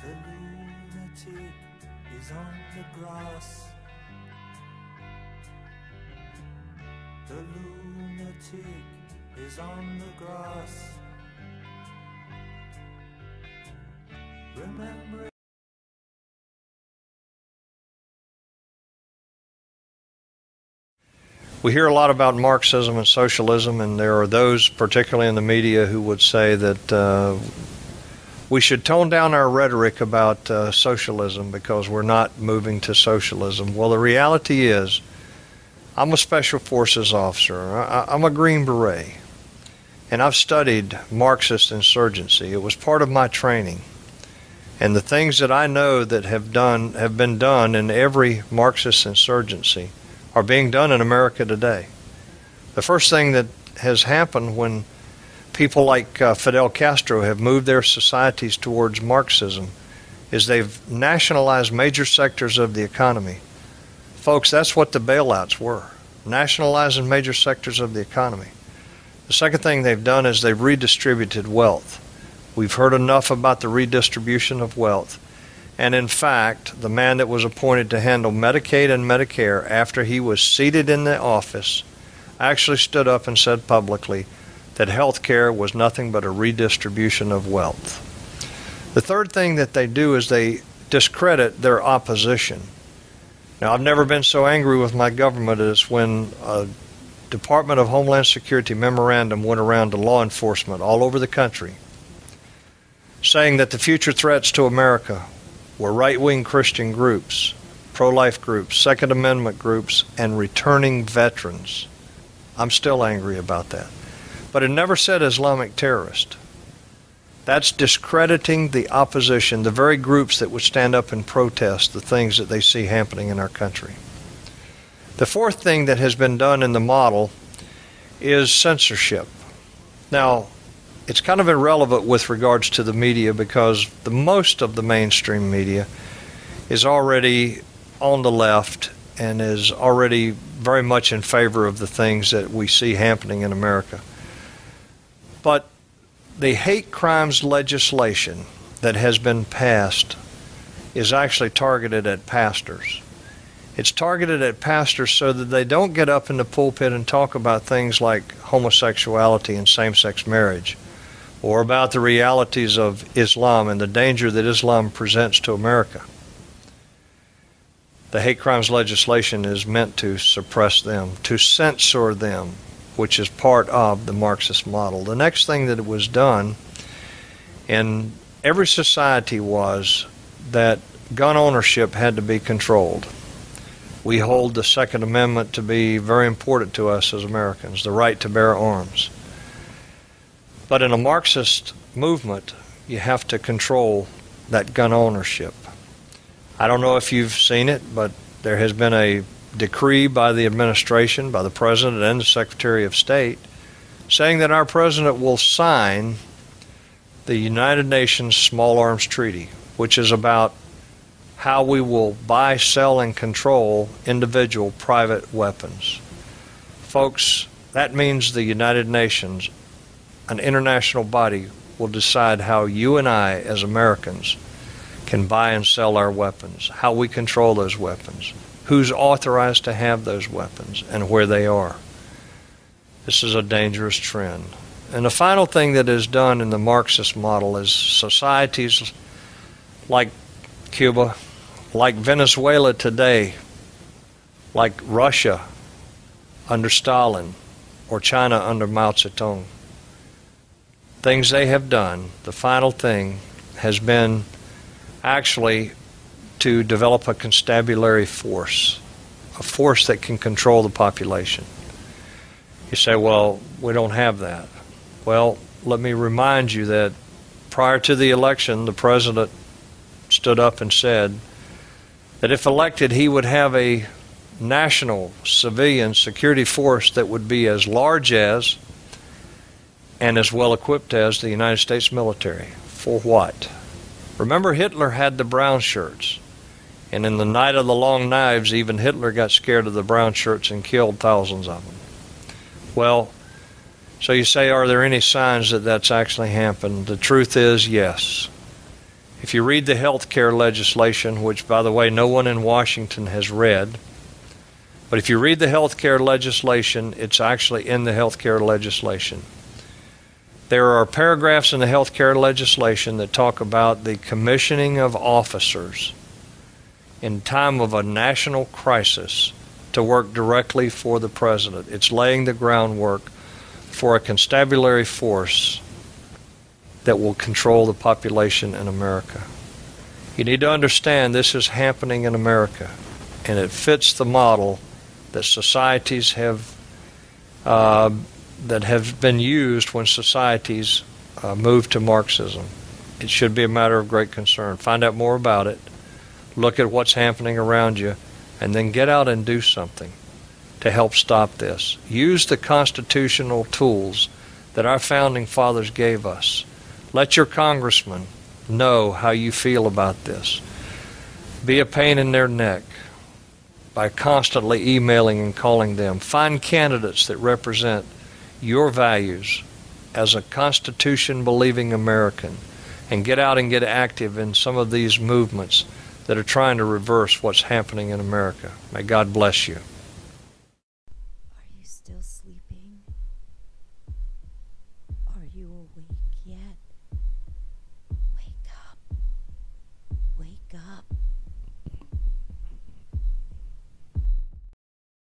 The lunatic is on the grass. The lunatic is on the grass. Remember. We hear a lot about Marxism and socialism, and there are those, particularly in the media, who would say that we should tone down our rhetoric about socialism because we're not moving to socialism. Well, the reality is, I'm a Special Forces officer. I'm a Green Beret, and I've studied Marxist insurgency. It was part of my training. And the things that I know that have been done in every Marxist insurgency are being done in America today. The first thing that has happened when people like Fidel Castro have moved their societies towards Marxism is they've nationalized major sectors of the economy. Folks, that's what the bailouts were, nationalizing major sectors of the economy. The second thing they've done is they've redistributed wealth. We've heard enough about the redistribution of wealth. And in fact, the man that was appointed to handle Medicaid and Medicare after he was seated in the office actually stood up and said publicly that health care was nothing but a redistribution of wealth. The third thing that they do is they discredit their opposition. Now, I've never been so angry with my government as when a Department of Homeland Security memorandum went around to law enforcement all over the country saying that the future threats to America were right-wing Christian groups, pro-life groups, Second Amendment groups, and returning veterans. I'm still angry about that. But it never said Islamic terrorist. That's discrediting the opposition, the very groups that would stand up and protest the things that they see happening in our country. The fourth thing that has been done in the model is censorship. Now, it's kind of irrelevant with regards to the media because most of the mainstream media is already on the left and is already very much in favor of the things that we see happening in America. But the hate crimes legislation that has been passed is actually targeted at pastors. It's targeted at pastors so that they don't get up in the pulpit and talk about things like homosexuality and same-sex marriage, or about the realities of Islam and the danger that Islam presents to America. The hate crimes legislation is meant to suppress them, to censor them, which is part of the Marxist model. The next thing that was done in every society was that gun ownership had to be controlled. We hold the Second Amendment to be very important to us as Americans, the right to bear arms. But in a Marxist movement, you have to control that gun ownership. I don't know if you've seen it, but there has been a decree by the administration, by the President and the Secretary of State, saying that our President will sign the United Nations Small Arms Treaty, which is about how we will buy, sell, and control individual private weapons. Folks, that means the United Nations, an international body, will decide how you and I, as Americans, can buy and sell our weapons, how we control those weapons, who's authorized to have those weapons, and where they are. This is a dangerous trend. And the final thing that is done in the Marxist model is societies like Cuba, like Venezuela today, like Russia under Stalin, or China under Mao Zedong. Things they have done, the final thing has been actually to develop a constabulary force, a force that can control the population. You say, well, we don't have that. Well, let me remind you that prior to the election, the President stood up and said that if elected, he would have a national civilian security force that would be as large as and as well equipped as the United States military. For what? Remember, Hitler had the brown shirts, and in the night of the long knives, even Hitler got scared of the brown shirts and killed thousands of them. Well, so you say, are there any signs that that's actually happened? The truth is, yes. If you read the health care legislation, which, by the way, no one in Washington has read, but if you read the health care legislation, it's actually in the health care legislation. There are paragraphs in the health care legislation that talk about the commissioning of officers in time of a national crisis to work directly for the president. It's laying the groundwork for a constabulary force that will control the population in America. You need to understand this is happening in America, and it fits the model that societies have that have been used when societies moved to Marxism. It should be a matter of great concern. Find out more about it, look at what's happening around you, and then get out and do something to help stop this. Use the constitutional tools that our founding fathers gave us. Let your congressman know how you feel about this. Be a pain in their neck by constantly emailing and calling them. Find candidates that represent your values as a Constitution-believing American, and get out and get active in some of these movements that are trying to reverse what's happening in America. May God bless you. Are you still sleeping? Are you awake yet? Wake up. Wake up.